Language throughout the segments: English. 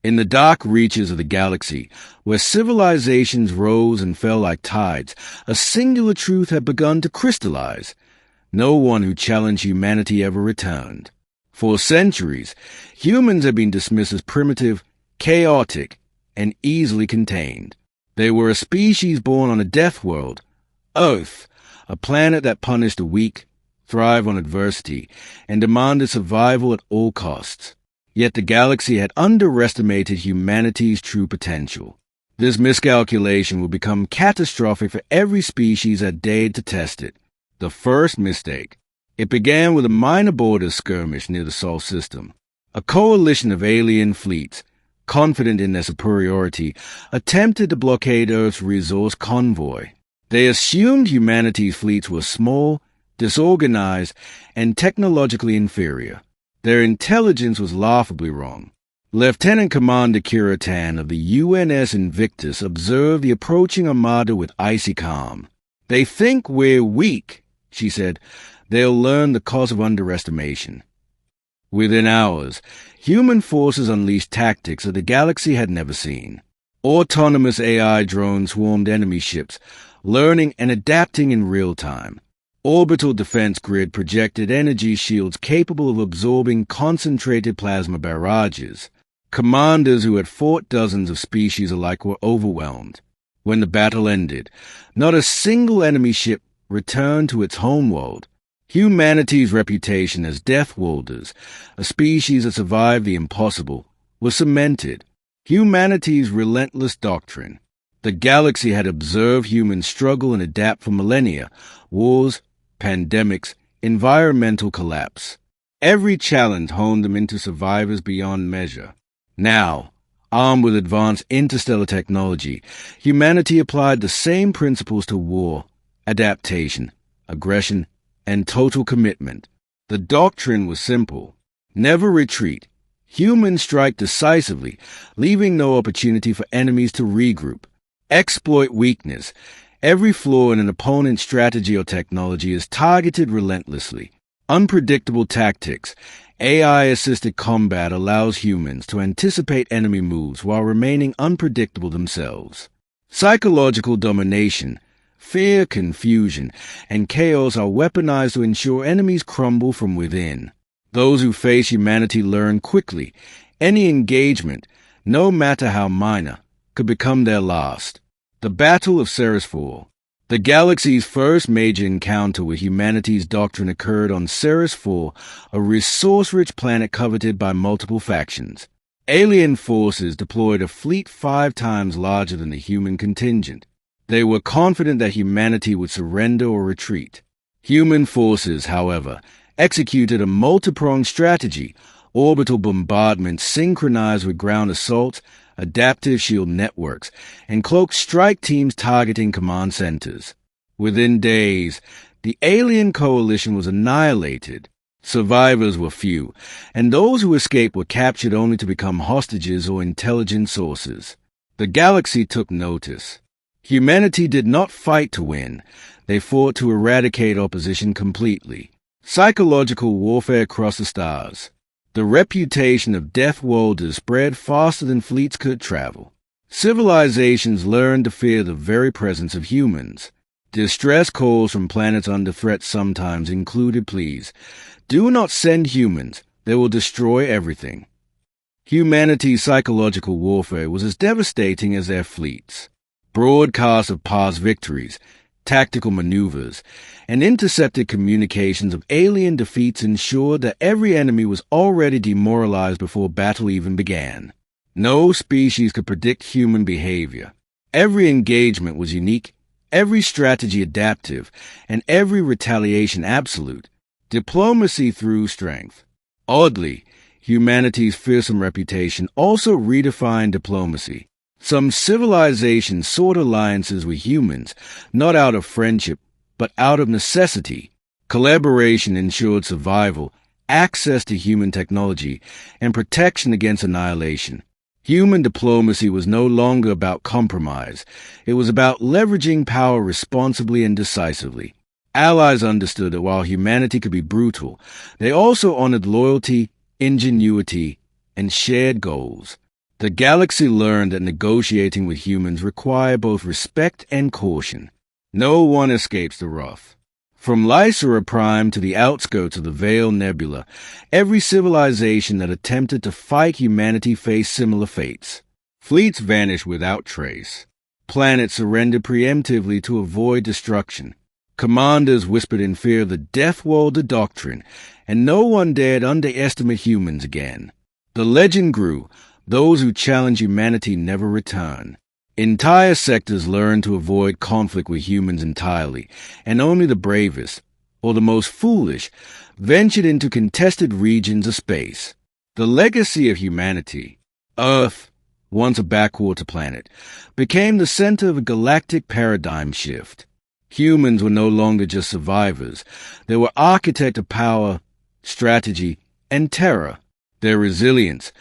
In the dark reaches of the galaxy, where civilizations rose and fell like tides, a singular truth had begun to crystallize. No one who challenged humanity ever returned. For centuries, humans had been dismissed as primitive, chaotic, and easily contained. They were a species born on a death world, Earth, a planet that punished the weak, thrived on adversity, and demanded survival at all costs. Yet the galaxy had underestimated humanity's true potential. This miscalculation would become catastrophic for every species that dared to test it. The first mistake. It began with a minor border skirmish near the Sol system. A coalition of alien fleets, confident in their superiority, attempted to blockade Earth's resource convoy. They assumed humanity's fleets were small, disorganized, and technologically inferior. Their intelligence was laughably wrong. Lieutenant Commander Kira Tan of the UNS Invictus observed the approaching armada with icy calm. "They think we're weak," she said. "They'll learn the cost of underestimation." Within hours, human forces unleashed tactics that the galaxy had never seen. Autonomous AI drones swarmed enemy ships, learning and adapting in real time. Orbital defense grid projected energy shields capable of absorbing concentrated plasma barrages. Commanders who had fought dozens of species alike were overwhelmed. When the battle ended, not a single enemy ship returned to its homeworld. Humanity's reputation as Deathworlders, a species that survived the impossible, was cemented. Humanity's relentless doctrine. The galaxy had observed humans struggle and adapt for millennia, wars, pandemics, environmental collapse. Every challenge honed them into survivors beyond measure. Now, armed with advanced interstellar technology, humanity applied the same principles to war, adaptation, aggression, and total commitment. The doctrine was simple. Never retreat. Humans strike decisively, leaving no opportunity for enemies to regroup. Exploit weakness. Every flaw in an opponent's strategy or technology is targeted relentlessly. Unpredictable tactics. AI-assisted combat allows humans to anticipate enemy moves while remaining unpredictable themselves. Psychological domination. Fear, confusion, and chaos are weaponized to ensure enemies crumble from within. Those who face humanity learn quickly. Any engagement, no matter how minor, could become their last. The Battle of Ceres IV. The galaxy's first major encounter with humanity's doctrine occurred on Ceres IV, a resource-rich planet coveted by multiple factions. Alien forces deployed a fleet 5 times larger than the human contingent. They were confident that humanity would surrender or retreat. Human forces, however, executed a multi-pronged strategy, orbital bombardments synchronized with ground assaults, adaptive shield networks, and cloaked strike teams targeting command centers. Within days, the alien coalition was annihilated. Survivors were few, and those who escaped were captured only to become hostages or intelligence sources. The galaxy took notice. Humanity did not fight to win. They fought to eradicate opposition completely. Psychological warfare across the stars. The reputation of Deathworlders spread faster than fleets could travel. Civilizations learned to fear the very presence of humans. Distress calls from planets under threat sometimes included pleas, "Do not send humans. They will destroy everything." Humanity's psychological warfare was as devastating as their fleets. Broadcasts of past victories, tactical maneuvers, and intercepted communications of alien defeats ensured that every enemy was already demoralized before battle even began. No species could predict human behavior. Every engagement was unique, every strategy adaptive, and every retaliation absolute. Diplomacy through strength. Oddly, humanity's fearsome reputation also redefined diplomacy. Some civilizations sought alliances with humans, not out of friendship, but out of necessity. Collaboration ensured survival, access to human technology, and protection against annihilation. Human diplomacy was no longer about compromise. It was about leveraging power responsibly and decisively. Allies understood that while humanity could be brutal, they also honored loyalty, ingenuity, and shared goals. The galaxy learned that negotiating with humans require both respect and caution. No one escapes the wrath. From Lysera Prime to the outskirts of the Veil Nebula, every civilization that attempted to fight humanity faced similar fates. Fleets vanished without trace. Planets surrendered preemptively to avoid destruction. Commanders whispered in fear of the Deathworlder doctrine, and no one dared underestimate humans again. The legend grew. Those who challenge humanity never return. Entire sectors learned to avoid conflict with humans entirely, and only the bravest, or the most foolish, ventured into contested regions of space. The legacy of humanity, Earth, once a backwater planet, became the center of a galactic paradigm shift. Humans were no longer just survivors. They were architects of power, strategy, and terror. Their resilience,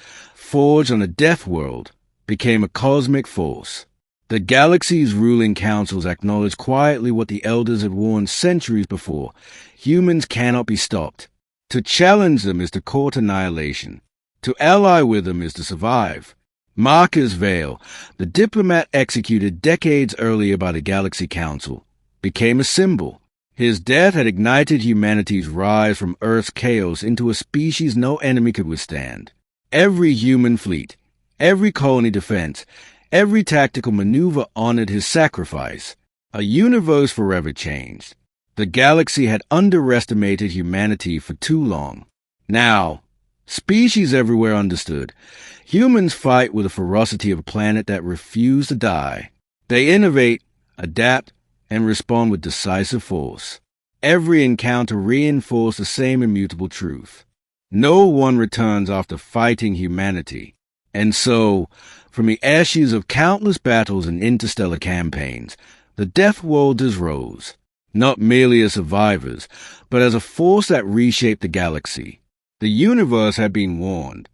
forged on a death world, became a cosmic force. The galaxy's ruling councils acknowledged quietly what the elders had warned centuries before. Humans cannot be stopped. To challenge them is to court annihilation. To ally with them is to survive. Marcus Vale, the diplomat executed decades earlier by the Galaxy Council, became a symbol. His death had ignited humanity's rise from Earth's chaos into a species no enemy could withstand. Every human fleet, every colony defense, every tactical maneuver honored his sacrifice. A universe forever changed. The galaxy had underestimated humanity for too long. Now, species everywhere understood. Humans fight with the ferocity of a planet that refused to die. They innovate, adapt, and respond with decisive force. Every encounter reinforced the same immutable truth. No one returns after fighting humanity. And so, from the ashes of countless battles and interstellar campaigns, the Deathworlders rose, not merely as survivors, but as a force that reshaped the galaxy. The universe had been warned.